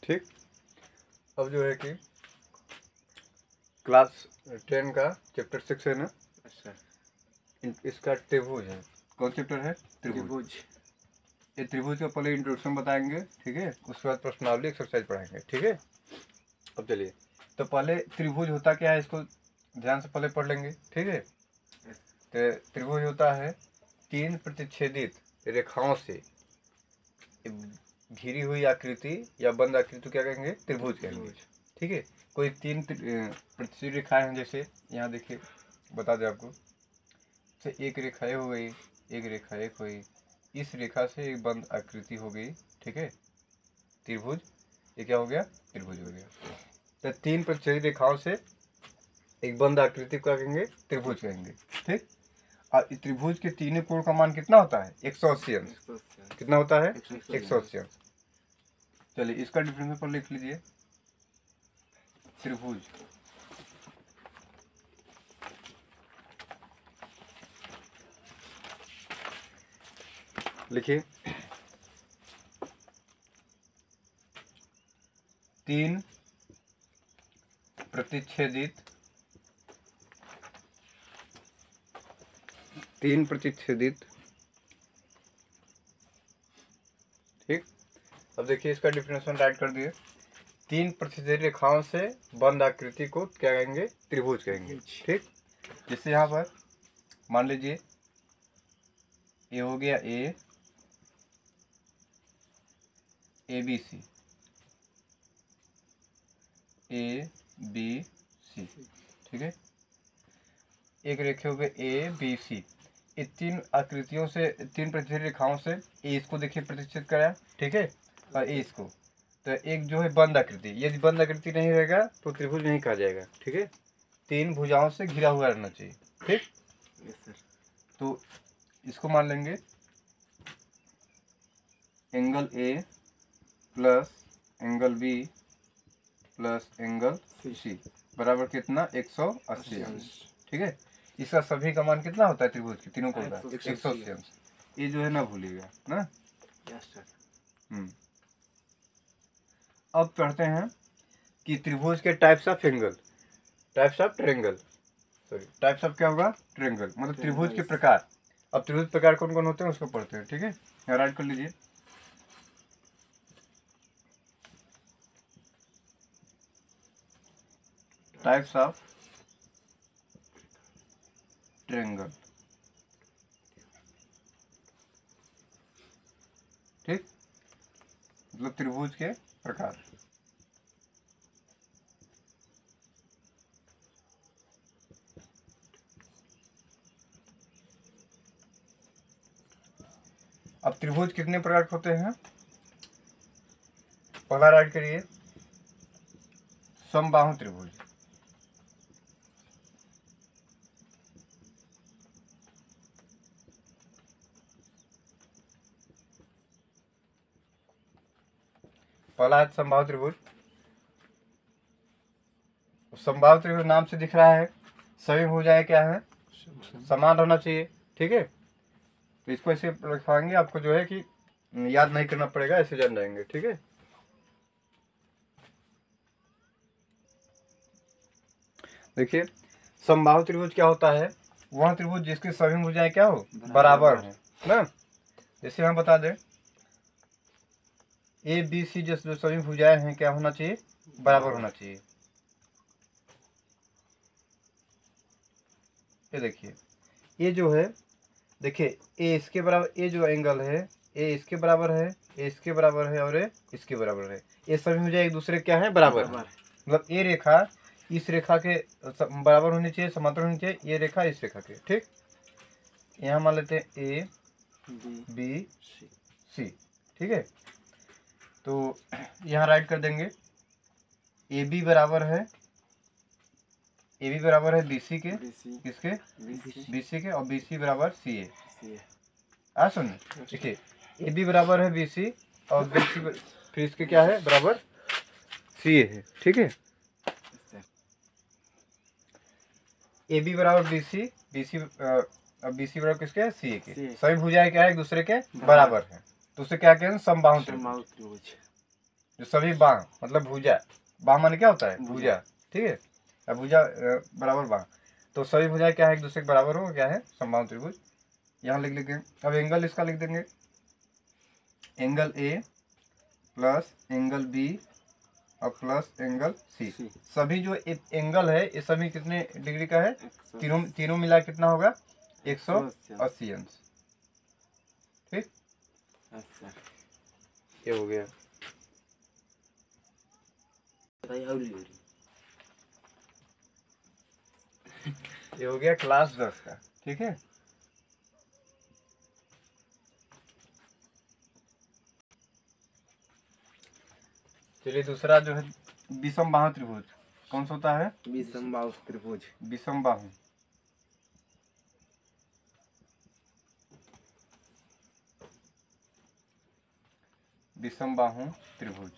ठीक। अब जो है कि क्लास 10 का चैप्टर 6 है ना। अच्छा। इसका त्रिभुज है। कौन चैप्टर है? त्रिभुज। ये त्रिभुज का पहले इंट्रोडक्शन बताएंगे, ठीक है, उसके बाद प्रश्नावली एक्सरसाइज पढ़ाएंगे, ठीक है। अब चलिए, तो पहले त्रिभुज होता क्या है इसको ध्यान से पहले पढ़ लेंगे, ठीक है। तो त्रिभुज होता है 3 प्रतिच्छेदित रेखाओं से घिरी हुई आकृति या बंद आकृति क्या कहेंगे? त्रिभुज कहेंगे, ठीक है। कोई 3 प्रतिच्छेदित रेखाएं हैं, जैसे यहाँ देखिए बता दें आपको, तो एक रेखा ये हो गई, एक रेखा एक हुई, इस रेखा से एक बंद आकृति हो गई, ठीक है, त्रिभुज। ये क्या हो गया? त्रिभुज हो गया। तो 3 प्रतिच्छेदित रेखाओं से एक बंद आकृति को कहेंगे? त्रिभुज कहेंगे, ठीक। और त्रिभुज के तीनों कोण का मान कितना होता है? 180 अंश। कितना होता है? 180 अंश। चलिए इसका डिफरेंस पर लिख लीजिए। त्रिभुज लिखिए, 3 प्रतिच्छेदित ठीक। अब देखिए इसका डिफिनेशन राइट कर दिए। 3 प्रतिच्छेदित रेखाओं से बंद आकृति को क्या कहेंगे? त्रिभुज कहेंगे, ठीक। जैसे यहाँ पर मान लीजिए ये हो गया ए बी सी, ठीक है। एक रेखे हो गए ए बी सी। ये 3 आकृतियों से, 3 प्रतिच्छेद रेखाओं से ए इसको देखिए प्रतिच्छेद कराया, ठीक है, और ए इसको। तो एक जो है बंद आकृति, यदि बंद आकृति नहीं रहेगा तो त्रिभुज नहीं कहा जाएगा, ठीक है। 3 भुजाओं से घिरा हुआ रहना चाहिए, ठीक। तो इसको मान लेंगे angle A plus angle B plus angle C बराबर कितना? 180 अंश, ठीक है। इसका सभी का मान कितना होता है त्रिभुज के तीनों कोण का? 180 अंश। ये जो है ना भूलिएगा ना। अब पढ़ते हैं कि त्रिभुज के types of angle, types of triangle, sorry types of क्या होगा? ट्रायंगल, मतलब त्रिभुज के प्रकार। अब त्रिभुज प्रकार कौन कौन होते हैं उसको पढ़ते हैं, ठीक है। यहाँ राइट कर लीजिए। टाइप्स ऑफ ट्रायंगल, ठीक, मतलब त्रिभुज के प्रकार। अब त्रिभुज कितने प्रकार के होते हैं? पहला राइट करिए, समबाहु त्रिभुज। पहला है समबाहु त्रिभुज। समबाहु त्रिभुज नाम से दिख रहा है, सभी भुजाएं क्या है? समान होना चाहिए, ठीक है। तो इसको ऐसे लिखाएंगे, आपको जो है कि याद नहीं करना पड़ेगा, ऐसे जान जाएंगे, ठीक है। देखिए समबाहु त्रिभुज क्या होता है? वह त्रिभुज जिसके सभी भुजाएं क्या हो? बराबर हो ना। जैसे हम बता दें ए बी सी, जो सभी भुजाएं हैं क्या होना चाहिए? बराबर होना चाहिए। ये देखिए, ये जो है, देखिए ए इसके बराबर, ए जो एंगल है ए इसके बराबर है, ए इसके बराबर है और ए इसके बराबर है। ये सभी भुजाएं एक दूसरे क्या है? बराबर है। मतलब ये रेखा इस रेखा के बराबर होनी चाहिए, समांतर होनी चाहिए, ये रेखा इस रेखा के, ठीक। यहाँ मान लेते हैं ए बी सी, ठीक है। तो यहाँ राइट कर देंगे ए बी बराबर है बी सी के, किसके? बी सी के, और बी सी बराबर सी ए। आ सुनिए, देखिए ए बी बराबर है बी सी और बी सी फिर इसके क्या है? बराबर सी ए है, ठीक है। ए बी बराबर बी सी बराबर किसके? सी ए के। सभी भुजाएं क्या है? एक दूसरे के बराबर है, तो उसे क्या कहते हैं? समबाहु त्रिभुज। जो सभी बाह मतलब भुजा, बाह माने क्या होता है भुजा, ठीक है। अब भुजा बराबर बाह, तो सभी भुजाएं क्या है एक दूसरे के बराबर हो, क्या है समबाहु त्रिभुज। यहाँ लिख लेंगे। अब एंगल इसका लिख देंगे, angle A plus angle B और प्लस एंगल सी। सभी जो एंगल है ये सभी कितने डिग्री का है, तीनों मिला कितना होगा 180 अंश, ठीक। ये हो गया। ये हो गया क्लास 10 का, ठीक है। चलिए दूसरा जो है विषम बाहु त्रिभुज, कौन सा होता है विषम बाहु त्रिभुज। विषम बाहु, विषम बाहु त्रिभुज।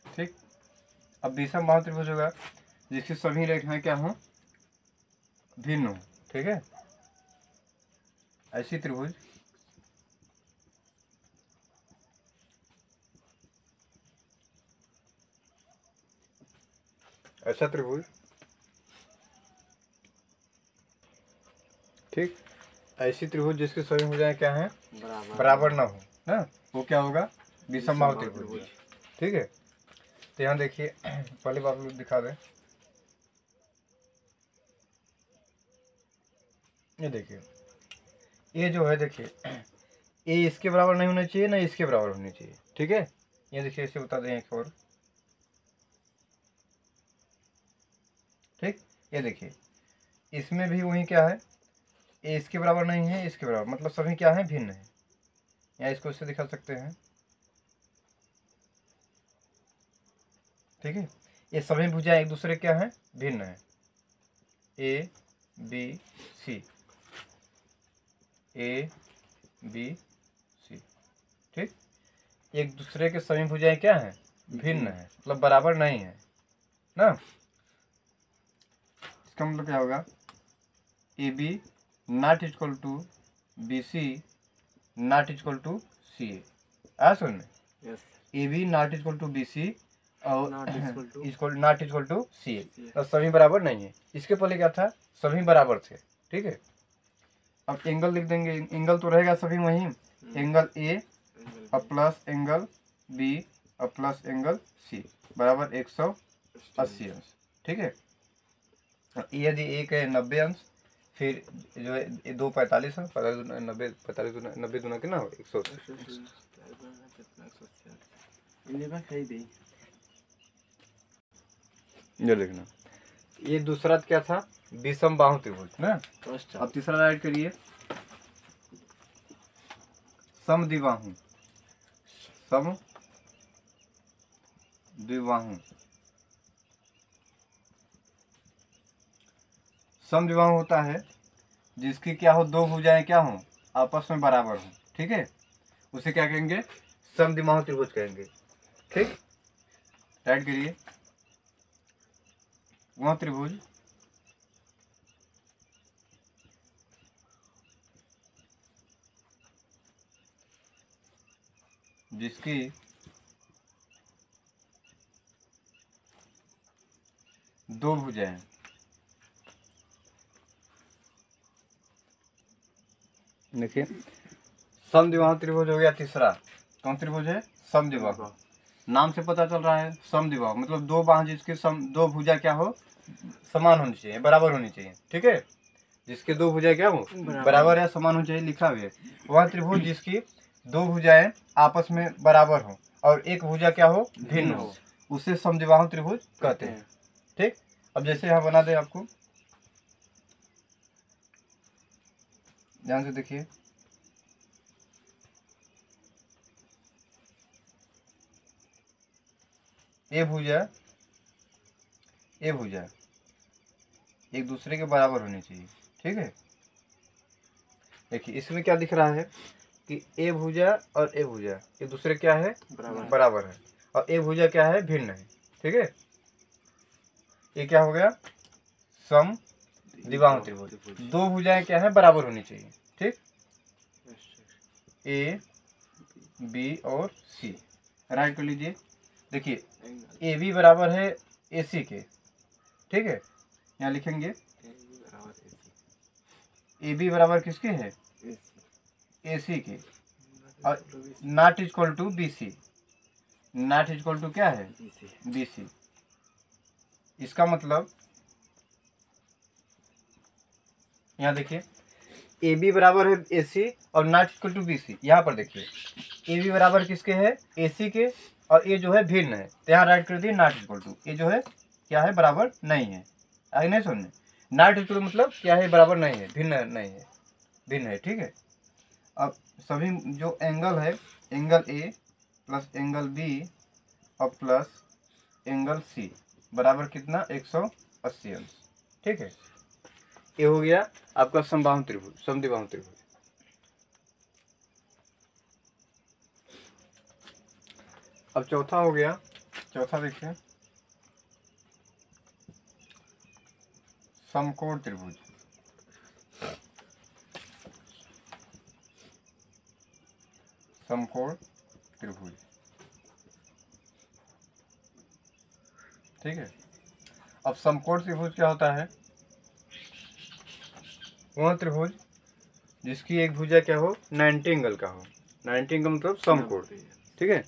ठीक। अब विषम बाहु त्रिभुज होगा जिसकी सभी रेखाएं क्या हो भिन्न हो, ठीक है। ऐसी त्रिभुज ऐसा त्रिभुज, ठीक। ऐसी त्रिभुज जिसकी सभी भुजाएं क्या हैं बराबर ना हो ना, वो क्या होगा विषम बाहु त्रिभुज, ठीक है। तो यहाँ देखिए पहले बात लोग दिखा दें, ये देखिए ये जो है देखिए ये इसके बराबर नहीं होना चाहिए ना इसके बराबर होनी चाहिए, ठीक है। ये देखिए इसे बता दें एक और, ठीक। ये देखिए इसमें भी वही क्या है, ये इसके बराबर नहीं है इसके बराबर, मतलब सभी क्या है भिन्न है। या इसको इससे दिखा सकते हैं, ठीक है। ये सभी भुजाएं एक दूसरे क्या है भिन्न है, A B C, A B C, ठीक। एक दूसरे के सभी भुजाएं क्या है भिन्न है, मतलब बराबर नहीं है ना। इसका मतलब क्या होगा A B not equal to B C not equal to C A, आ सुन में A B not equal to B C और not equal to C A, तो सभी बराबर नहीं है। इसके पहले क्या था सभी बराबर थे, ठीक है। अब एंगल लिख देंगे, एंगल तो रहेगा सभी वही, एंगल ए और प्लस एंगल बी और प्लस एंगल सी बराबर 180 अंश, ठीक है। यदि एक है 90 अंश, फिर जो है 2 45 है, 90 गुना कितना हो 180। ये देखना ये दूसरा क्या था विषम बाहु त्रिभुज ना। अब तीसरा ऐड करिए समद्विबाहु, समद्विबाहु। समद्विबाहु होता है जिसकी क्या हो दो भुजाएं क्या हो आपस में बराबर हो, ठीक है। उसे क्या कहेंगे समद्विबाहु त्रिभुज कहेंगे, ठीक। ऐड करिए वह त्रिभुज जिसकी दो भुजाएं देखिए समद्विबाहु त्रिभुज हो गया तीसरा। कौन त्रिभुज है समद्विबाहु, नाम से पता चल रहा है समद्विबाहु मतलब दो बाहु जिसके दो भुजा क्या हो समान होनी चाहिए बराबर होनी चाहिए, ठीक है। जिसके दो भुजाएं क्या हो बराबर या समान होनी चाहिए लिखा हुआ है। वह त्रिभुज जिसकी दो भुजाएं आपस में बराबर हो और एक भुजा क्या हो भिन्न हो उसे समद्विबाहु त्रिभुज कहते हैं, ठीक। अब जैसे यहाँ बना दें आपको, ध्यान से देखिए ए भुजा एक दूसरे के बराबर होनी चाहिए, ठीक है। देखिए इसमें क्या दिख रहा है कि ए भुजा और ए भुजा एक दूसरे क्या है बराबर है और ए भुजा क्या है भिन्न है, ठीक है। ये क्या हो गया द्विबाहु त्रिभुज। दो भुजाएं क्या है, बराबर होनी चाहिए। ठीक, ए बी और सी राइट कर लीजिए। देखिए ए बी बराबर है ए सी के। ठीक है, यहाँ लिखेंगे ए बी बराबर किसके है, ए सी के, और not equal to B C. Not equal to क्या है, बी सी। इसका मतलब यहाँ देखिए ए बी बराबर है ए सी और not equal to B C. यहाँ पर देखिए ए बी बराबर किसके है, ए सी के, और ये जो है भिन्न है, तो यहाँ राइट कर दिए नॉट इक्वल टू। ये जो है क्या है, बराबर नहीं है। आगे नहीं सुनने, नॉट इक्वल मतलब क्या है, बराबर नहीं है, भिन्न नहीं है, भिन्न है। ठीक है, अब सभी जो एंगल है, angle A plus angle B और प्लस एंगल सी बराबर कितना, 180 अंश। ठीक है, ये हो गया आपका समबाहु त्रिभुज, समद्विबाहु त्रिभुज। अब चौथा हो गया, चौथा देखिए समकोण त्रिभुज। समकोण त्रिभुज। ठीक है, अब समकोण त्रिभुज क्या होता है, वह त्रिभुज जिसकी एक भुजा क्या हो, 90 एंगल का हो। 90 एंगल मतलब समकोण। ठीक है,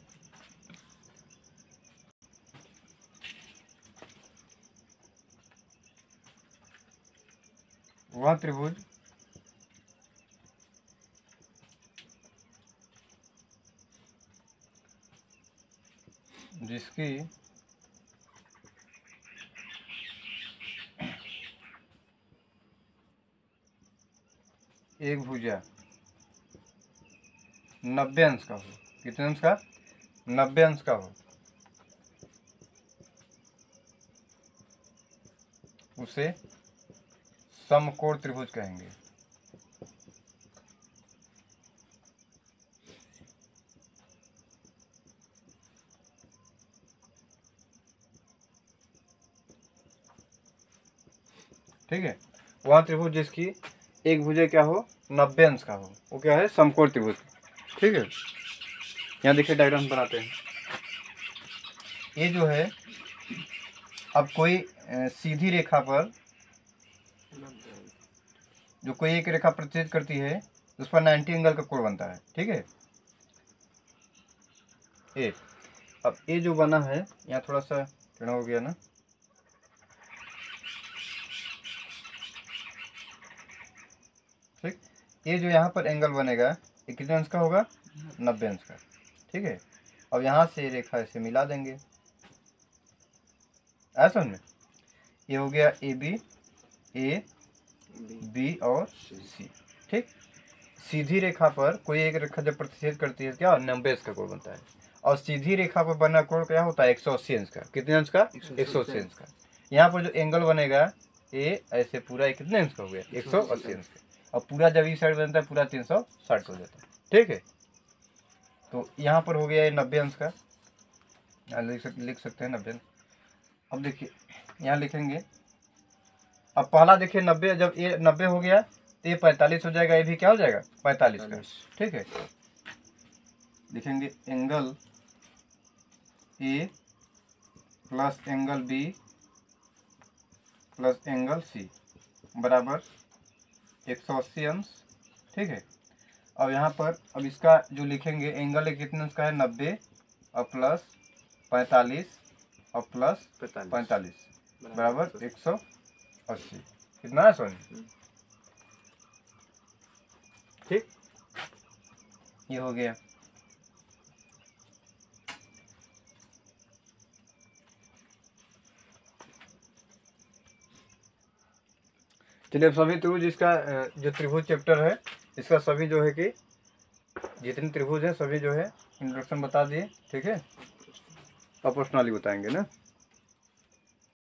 वह त्रिभुज जिसकी एक भुजा 90 अंश का हो। कितने अंश का, 90 अंश का हो, उसे समकोण त्रिभुज कहेंगे। ठीक है, वह त्रिभुज जिसकी एक भुजा क्या हो, 90 अंश का हो, वो क्या है, समकोण त्रिभुज। ठीक है, यहाँ देखिए डायग्राम बनाते हैं। ये जो है, अब कोई सीधी रेखा पर जो कोई एक रेखा प्रतिच्छेद करती है, उस पर 90 एंगल का कोण बनता है। ठीक है, ए अब ये जो बना है, यहाँ थोड़ा सा टेढ़ा हो गया ना, ठीक, ये जो यहाँ पर एंगल बनेगा, ये कितने अंश का होगा, 90 अंश का। ठीक है, अब यहाँ से रेखा इसे मिला देंगे, ऐसा समझ में। ये हो गया ए बी और सी। ठीक, सीधी रेखा पर कोई एक रेखा जब प्रतिच्छेद करती है, क्या 90 अंश का कोण बनता है, और सीधी रेखा पर बना कोण क्या होता है, 180 अंश का। कितने अंश का, 180 अंश का। यहाँ पर जो एंगल बनेगा, ये ऐसे पूरा कितने अंश का हो गया, 180 अंश का, और पूरा जब इस साइड बनता है पूरा 360 हो जाता है। ठीक है, तो यहाँ पर हो गया ये 90 अंश का, लिख सकते हैं 90 अंश। अब देखिए यहाँ लिखेंगे, अब पहला देखिए 90, जब ये 90 हो गया तो ये 45 हो जाएगा, ये भी क्या हो जाएगा, 45 का। ठीक है, लिखेंगे angle A plus angle B plus angle C बराबर 180 अंश। ठीक है, अब यहाँ पर अब इसका जो लिखेंगे, एंगल कितने अंश का है, 90 और प्लस 45 और प्लस 45 बराबर 180। कितना है सोनी, ठीक, ये हो गया। चलिए, अब सभी त्रिभुज, इसका जो त्रिभुज चैप्टर है, इसका सभी जो है कि जितने त्रिभुज है सभी जो है इंट्रोडक्शन बता दिए। ठीक है, अब प्रश्नावली बताएंगे ना।